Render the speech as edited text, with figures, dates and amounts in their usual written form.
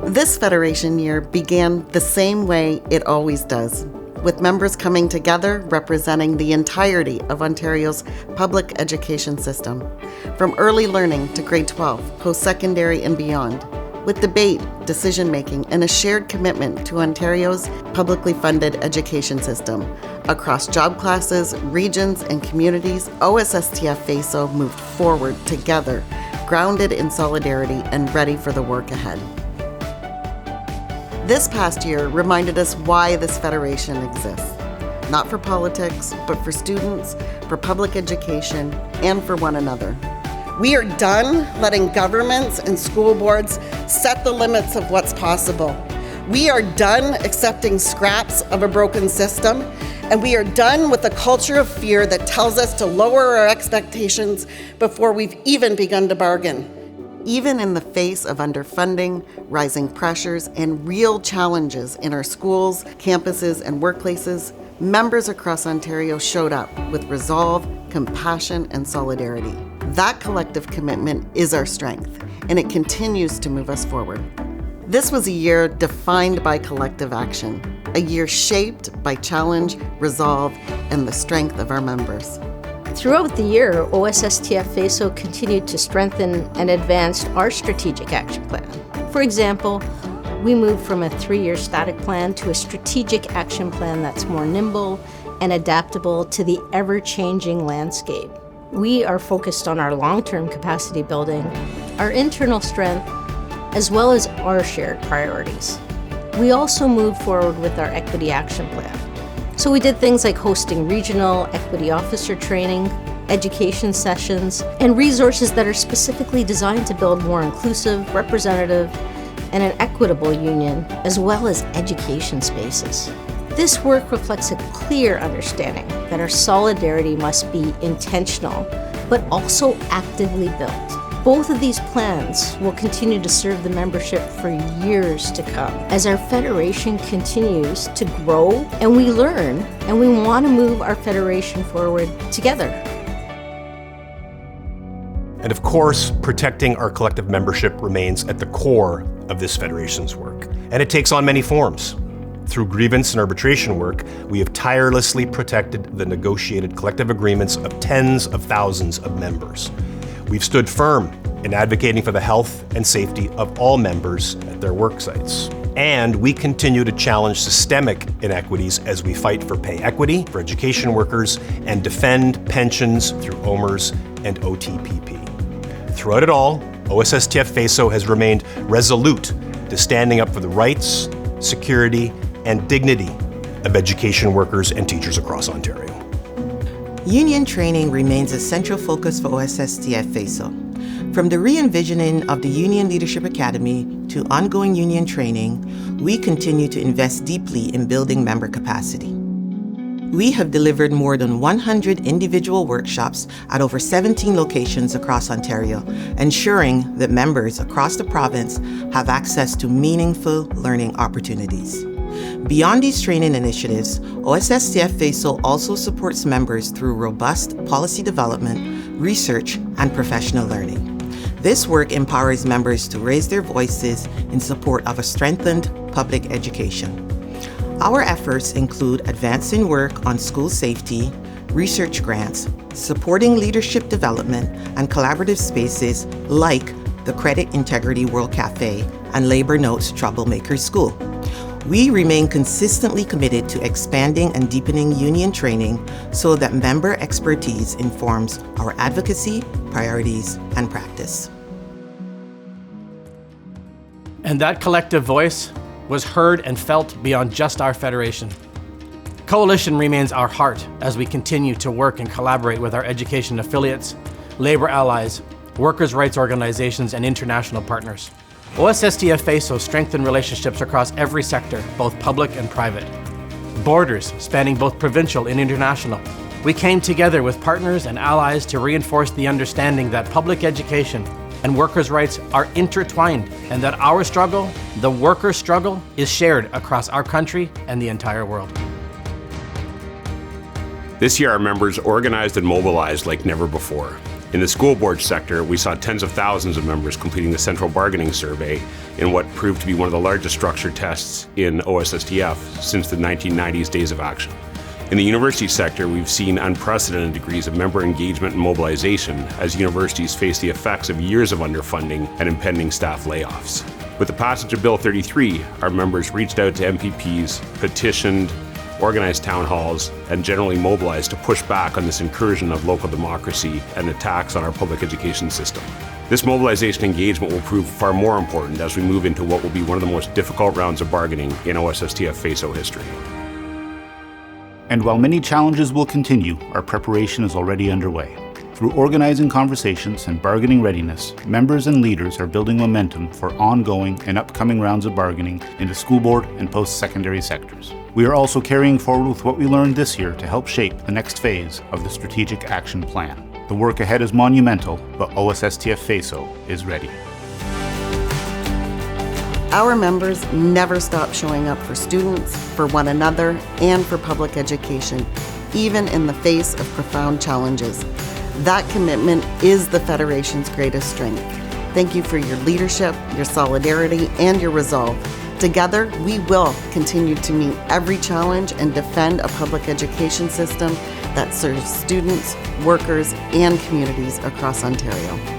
This Federation year began the same way it always does, with members coming together representing the entirety of Ontario's public education system, from early learning to grade 12, post-secondary and beyond, with debate, decision-making, and a shared commitment to Ontario's publicly funded education system. Across job classes, regions, and communities, OSSTF FASO moved forward together, grounded in solidarity and ready for the work ahead. This past year reminded us why this federation exists. Not for politics, but for students, for public education, and for one another. We are done letting governments and school boards set the limits of what's possible. We are done accepting scraps of a broken system, and we are done with the culture of fear that tells us to lower our expectations before we've even begun to bargain. Even in the face of underfunding, rising pressures, and real challenges in our schools, campuses, and workplaces, members across Ontario showed up with resolve, compassion, and solidarity. That collective commitment is our strength, and it continues to move us forward. This was a year defined by collective action, a year shaped by challenge, resolve, and the strength of our members. Throughout the year, OSSTF FASO continued to strengthen and advance our strategic action plan. For example, we moved from a 3-year static plan to a strategic action plan that's more nimble and adaptable to the ever-changing landscape. We are focused on our long-term capacity building, our internal strength, as well as our shared priorities. We also moved forward with our equity action plan. So we did things like hosting regional equity officer training, education sessions, and resources that are specifically designed to build more inclusive, representative, and an equitable union, as well as education spaces. This work reflects a clear understanding that our solidarity must be intentional, but also actively built. Both of these plans will continue to serve the membership for years to come as our federation continues to grow and we learn, and we want to move our federation forward together. And of course, protecting our collective membership remains at the core of this federation's work. And it takes on many forms. Through grievance and arbitration work, we have tirelessly protected the negotiated collective agreements of tens of thousands of members. We've stood firm in advocating for the health and safety of all members at their work sites. And we continue to challenge systemic inequities as we fight for pay equity for education workers and defend pensions through OMERS and OTPP. Throughout it all, OSSTF FASO has remained resolute to standing up for the rights, security, and dignity of education workers and teachers across Ontario. Union training remains a central focus for OSSTF FASO. From the re-envisioning of the Union Leadership Academy to ongoing union training, we continue to invest deeply in building member capacity. We have delivered more than 100 individual workshops at over 17 locations across Ontario, ensuring that members across the province have access to meaningful learning opportunities. Beyond these training initiatives, OSSTF FASO also supports members through robust policy development, research, and professional learning. This work empowers members to raise their voices in support of a strengthened public education. Our efforts include advancing work on school safety, research grants, supporting leadership development, and collaborative spaces like the Credit Integrity World Cafe and Labor Notes Troublemakers School. We remain consistently committed to expanding and deepening union training so that member expertise informs our advocacy, priorities, and practice. And that collective voice was heard and felt beyond just our federation. Coalition remains our heart as we continue to work and collaborate with our education affiliates, labor allies, workers' rights organizations, and international partners. OSSTF FASO strengthened relationships across every sector, both public and private. Borders spanning both provincial and international. We came together with partners and allies to reinforce the understanding that public education and workers' rights are intertwined, and that our struggle, the workers' struggle, is shared across our country and the entire world. This year, our members organized and mobilized like never before. In the school board sector, we saw tens of thousands of members completing the Central Bargaining Survey in what proved to be one of the largest structure tests in OSSTF since the 1990s Days of Action. In the university sector, we've seen unprecedented degrees of member engagement and mobilization as universities face the effects of years of underfunding and impending staff layoffs. With the passage of Bill 33, our members reached out to MPPs, petitioned, organized town halls, and generally mobilized to push back on this incursion of local democracy and attacks on our public education system. This mobilization engagement will prove far more important as we move into what will be one of the most difficult rounds of bargaining in OSSTF FASO history. And while many challenges will continue, our preparation is already underway. Through organizing conversations and bargaining readiness, members and leaders are building momentum for ongoing and upcoming rounds of bargaining in the school board and post-secondary sectors. We are also carrying forward with what we learned this year to help shape the next phase of the Strategic Action Plan. The work ahead is monumental, but OSSTF FASO is ready. Our members never stop showing up for students, for one another, and for public education, even in the face of profound challenges. That commitment is the Federation's greatest strength. Thank you for your leadership, your solidarity, and your resolve. Together, we will continue to meet every challenge and defend a public education system that serves students, workers, and communities across Ontario.